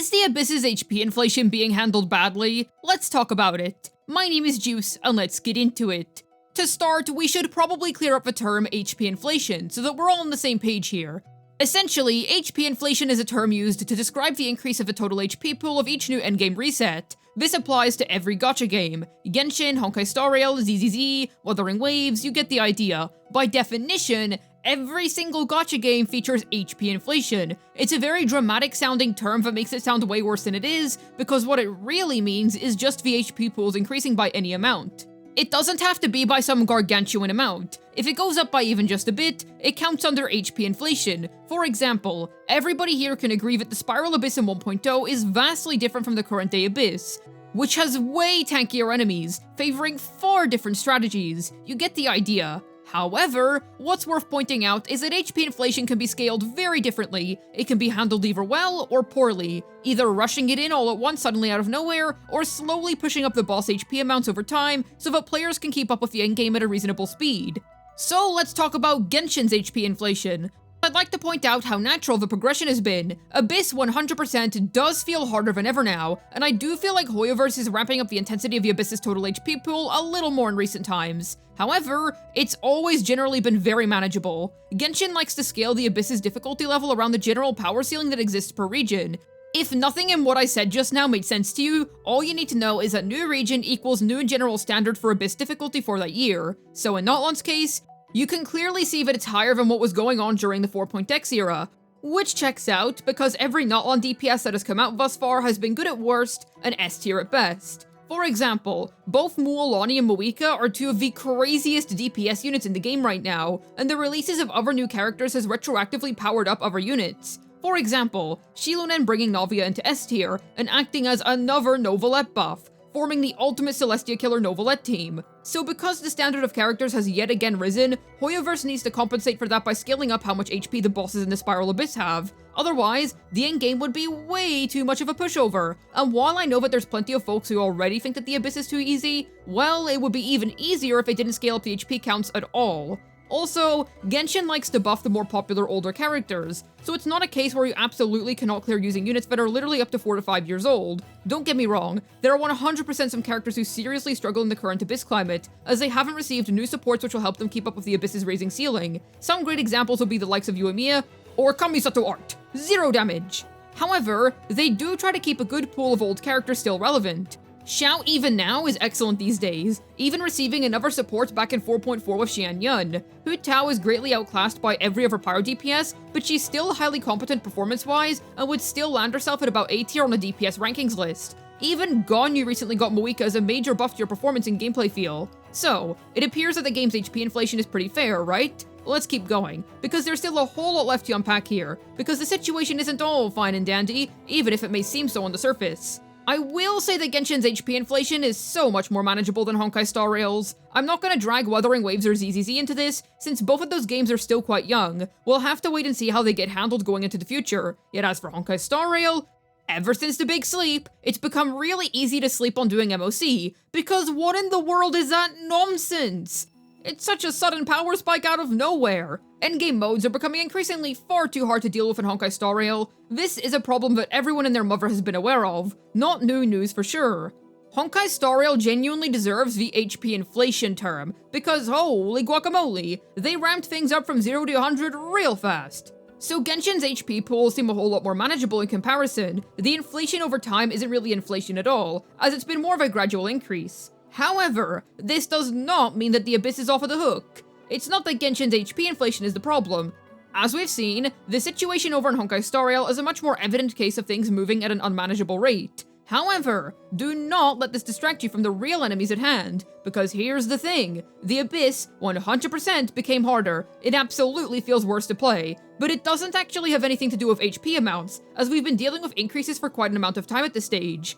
Is the Abyss's HP inflation being handled badly? Let's talk about it. My name is Juice, and let's get into it. To start, we should probably clear up the term HP inflation, so that we're all on the same page here. Essentially, HP inflation is a term used to describe the increase of the total HP pool of each new endgame reset. This applies to every gacha game. Genshin, Honkai Star Rail, ZZZ, Wuthering Waves, you get the idea. By definition, every single gacha game features HP inflation. It's a very dramatic sounding term that makes it sound way worse than it is, because what it really means is just the HP pools increasing by any amount. It doesn't have to be by some gargantuan amount. If it goes up by even just a bit, it counts under HP inflation. For example, everybody here can agree that the Spiral Abyss in 1.0 is vastly different from the current day Abyss, which has way tankier enemies, favoring far different strategies. You get the idea. However, what's worth pointing out is that HP inflation can be scaled very differently. It can be handled either well or poorly, either rushing it in all at once suddenly out of nowhere, or slowly pushing up the boss HP amounts over time so that players can keep up with the endgame at a reasonable speed. So let's talk about Genshin's HP inflation. I'd like to point out how natural the progression has been. Abyss 100% does feel harder than ever now, and I do feel like Hoyoverse is ramping up the intensity of the Abyss's total HP pool a little more in recent times. However, it's always generally been very manageable. Genshin likes to scale the Abyss's difficulty level around the general power ceiling that exists per region. If nothing in what I said just now made sense to you, all you need to know is that new region equals new general standard for Abyss difficulty for that year. So in Notlon's case, you can clearly see that it's higher than what was going on during the 4.x era, which checks out because every Notlon DPS that has come out thus far has been good at worst and S tier at best. For example, both Mualani and Moika are two of the craziest DPS units in the game right now, and the releases of other new characters has retroactively powered up other units. For example, Shilunen bringing Navia into S tier and acting as another Novelette buff, forming the ultimate Celestia Killer Novelette team. So because the standard of characters has yet again risen, Hoyoverse needs to compensate for that by scaling up how much HP the bosses in the Spiral Abyss have. Otherwise, the endgame would be way too much of a pushover. And while I know that there's plenty of folks who already think that the Abyss is too easy, well, it would be even easier if they didn't scale up the HP counts at all. Also, Genshin likes to buff the more popular older characters, so it's not a case where you absolutely cannot clear using units that are literally up to 4 to 5 years old. Don't get me wrong, there are 100% some characters who seriously struggle in the current Abyss climate, as they haven't received new supports which will help them keep up with the Abyss's raising ceiling. Some great examples will be the likes of Yuemiya or Kamisato Art, 0 damage. However, they do try to keep a good pool of old characters still relevant. Xiao even now is excellent these days, even receiving another support back in 4.4 with Xian Yun. Hu Tao is greatly outclassed by every other Pyro DPS, but she's still highly competent performance-wise and would still land herself at about A tier on the DPS rankings list. Even Ganyu recently got Moika as a major buff to your performance and gameplay feel. So, it appears that the game's HP inflation is pretty fair, right? Let's keep going, because there's still a whole lot left to unpack here, because the situation isn't all fine and dandy, even if it may seem so on the surface. I will say that Genshin's HP inflation is so much more manageable than Honkai Star Rail's. I'm not gonna drag Wuthering Waves or ZZZ into this, since both of those games are still quite young. We'll have to wait and see how they get handled going into the future. Yet as for Honkai Star Rail, ever since the big sleep, it's become really easy to sleep on doing MOC, because what in the world is that nonsense? It's such a sudden power spike out of nowhere. Endgame modes are becoming increasingly far too hard to deal with in Honkai Star Rail. This is a problem that everyone and their mother has been aware of. Not new news for sure. Honkai Star Rail genuinely deserves the HP inflation term, because holy guacamole, they ramped things up from 0 to 100 real fast. So Genshin's HP pools seem a whole lot more manageable in comparison. The inflation over time isn't really inflation at all, as it's been more of a gradual increase. However, this does not mean that the Abyss is off of the hook. It's not that Genshin's HP inflation is the problem. As we've seen, the situation over in Honkai Star Rail is a much more evident case of things moving at an unmanageable rate. However, do not let this distract you from the real enemies at hand, because here's the thing, the Abyss 100% became harder. It absolutely feels worse to play, but it doesn't actually have anything to do with HP amounts, as we've been dealing with increases for quite an amount of time at this stage.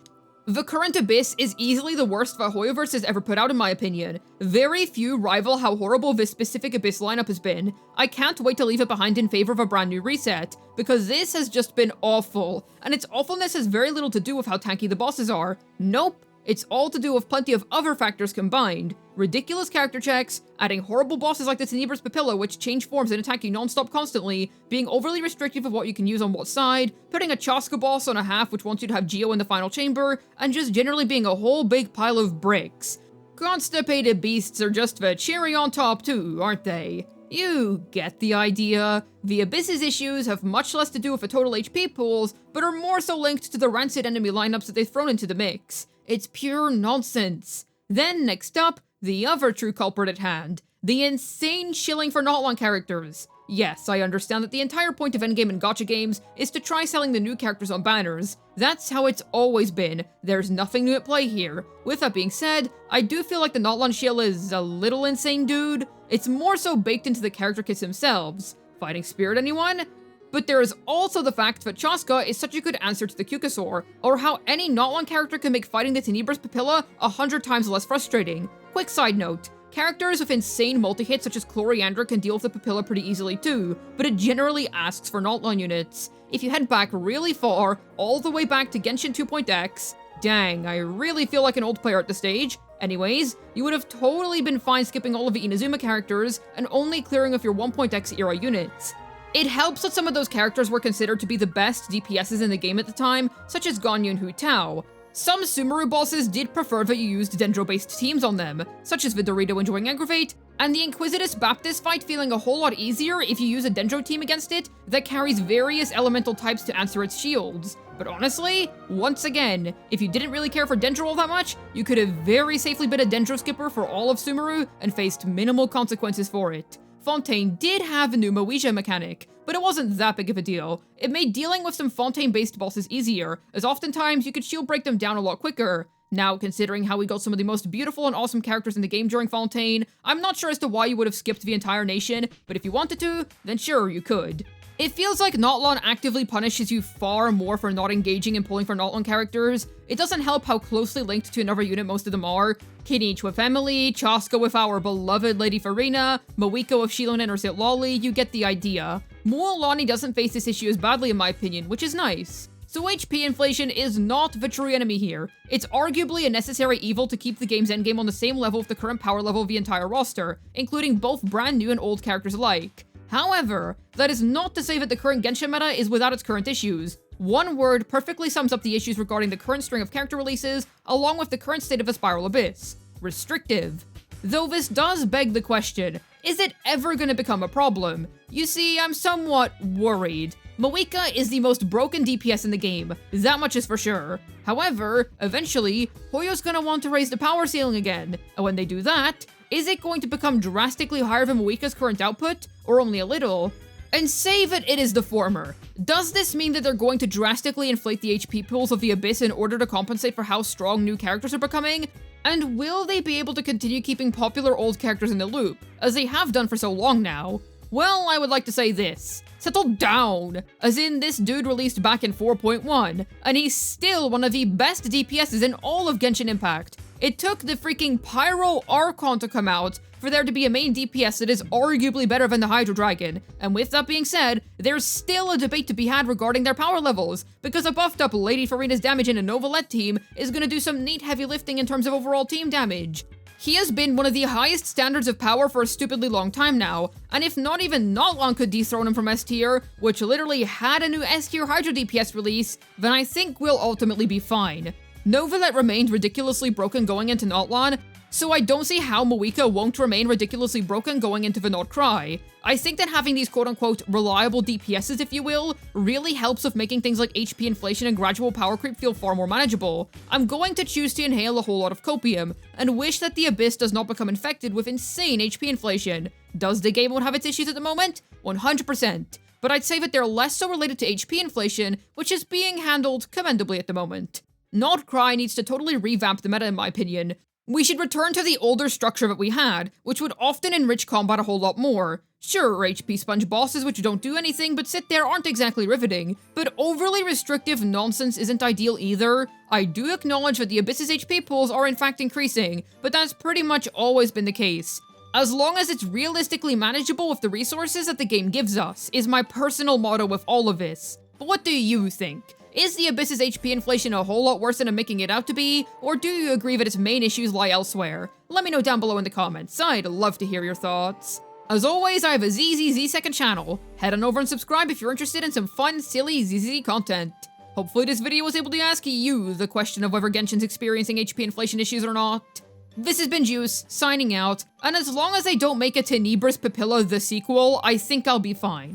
The current Abyss is easily the worst that Hoyoverse has ever put out in my opinion. Very few rival how horrible this specific Abyss lineup has been. I can't wait to leave it behind in favor of a brand new reset, because this has just been awful, and its awfulness has very little to do with how tanky the bosses are. Nope, It's all to do with plenty of other factors combined. Ridiculous character checks, adding horrible bosses like the Tenebrous Papilla which change forms and attack you non-stop constantly, being overly restrictive of what you can use on what side, putting a Chaska boss on a half which wants you to have Geo in the final chamber, and just generally being a whole big pile of bricks. Constipated beasts are just the cherry on top too, aren't they? You get the idea. The Abyss's issues have much less to do with the total HP pools, but are more so linked to the rancid enemy lineups that they've thrown into the mix. It's pure nonsense. Then, next up, the other true culprit at hand. The insane shilling for not-long characters. Yes, I understand that the entire point of endgame and gacha games is to try selling the new characters on banners. That's how it's always been. There's nothing new at play here. With that being said, I do feel like the not-long shill is a little insane, dude. It's more so baked into the character kits themselves. Fighting spirit, anyone? But there is also the fact that Chaska is such a good answer to the Kyukasaur, or how any not-long character can make fighting the Tenebrous Papilla 100 times less frustrating. Quick side note, characters with insane multi-hits such as Chloriandra can deal with the Papilla pretty easily too, but it generally asks for not-long units. If you head back really far, all the way back to Genshin 2.x, dang, I really feel like an old player at this stage. Anyways, you would have totally been fine skipping all of the Inazuma characters and only clearing with your 1.x era units. It helps that some of those characters were considered to be the best DPSs in the game at the time, such as Ganyu and Hu Tao. Some Sumeru bosses did prefer that you used Dendro-based teams on them, such as the Dorito enjoying Aggravate, and the Inquisitus Baptist fight feeling a whole lot easier if you use a Dendro team against it that carries various elemental types to answer its shields. But honestly, once again, if you didn't really care for Dendro all that much, you could have very safely been a Dendro skipper for all of Sumeru and faced minimal consequences for it. Fontaine did have a new Moesha mechanic, but it wasn't that big of a deal. It made dealing with some Fontaine-based bosses easier, as oftentimes you could shield break them down a lot quicker. Now, considering how we got some of the most beautiful and awesome characters in the game during Fontaine, I'm not sure as to why you would have skipped the entire nation, but if you wanted to, then sure, you could. It feels like Notlon actively punishes you far more for not engaging and pulling for Notlon characters. It doesn't help how closely linked to another unit most of them are. Kinich with Emily, Chaska with our beloved Lady Farina, Moika with Shilonen or Zitlali, you get the idea. Mualani doesn't face this issue as badly in my opinion, which is nice. So HP inflation is not the true enemy here. It's arguably a necessary evil to keep the game's endgame on the same level with the current power level of the entire roster, including both brand new and old characters alike. However, that is not to say that the current Genshin meta is without its current issues. One word perfectly sums up the issues regarding the current string of character releases, along with the current state of the Spiral Abyss. Restrictive. Though this does beg the question, is it ever going to become a problem? You see, I'm somewhat worried. Moika is the most broken DPS in the game, that much is for sure. However, eventually, Hoyo's gonna want to raise the power ceiling again, and when they do that, is it going to become drastically higher than Moika's current output, or only a little? And say that it is the former. Does this mean that they're going to drastically inflate the HP pools of the Abyss in order to compensate for how strong new characters are becoming? And will they be able to continue keeping popular old characters in the loop, as they have done for so long now? Well, I would like to say this. Settle down! As in, this dude released back in 4.1, and he's still one of the best DPSs in all of Genshin Impact. It took the freaking Pyro Archon to come out for there to be a main DPS that is arguably better than the Hydro Dragon, and with that being said, there's still a debate to be had regarding their power levels, because a buffed up Lady Farina's damage in a Novalet team is gonna do some neat heavy lifting in terms of overall team damage. He has been one of the highest standards of power for a stupidly long time now, and if not even Notlon could dethrone him from S tier, which literally had a new S tier Hydro DPS release, then I think we'll ultimately be fine. Novalet remained ridiculously broken going into Notlon, so I don't see how Moika won't remain ridiculously broken going into the Not Cry. I think that having these quote-unquote reliable DPSs, if you will, really helps with making things like HP inflation and gradual power creep feel far more manageable. I'm going to choose to inhale a whole lot of copium, and wish that the Abyss does not become infected with insane HP inflation. Does the game mode have its issues at the moment? 100%. But I'd say that they're less so related to HP inflation, which is being handled commendably at the moment. Not Cry needs to totally revamp the meta in my opinion. We should return to the older structure that we had, which would often enrich combat a whole lot more. Sure, HP sponge bosses which don't do anything but sit there aren't exactly riveting, but overly restrictive nonsense isn't ideal either. I do acknowledge that the Abyss's HP pools are in fact increasing, but that's pretty much always been the case. As long as it's realistically manageable with the resources that the game gives us, is my personal motto with all of this. But what do you think? Is the Abyss's HP inflation a whole lot worse than I'm making it out to be, or do you agree that its main issues lie elsewhere? Let me know down below in the comments, I'd love to hear your thoughts. As always, I have a ZZZ2nd channel. Head on over and subscribe if you're interested in some fun, silly ZZZ content. Hopefully this video was able to ask you the question of whether Genshin's experiencing HP inflation issues or not. This has been Juice, signing out, and as long as I don't make a Tenebra's Papilla the sequel, I think I'll be fine.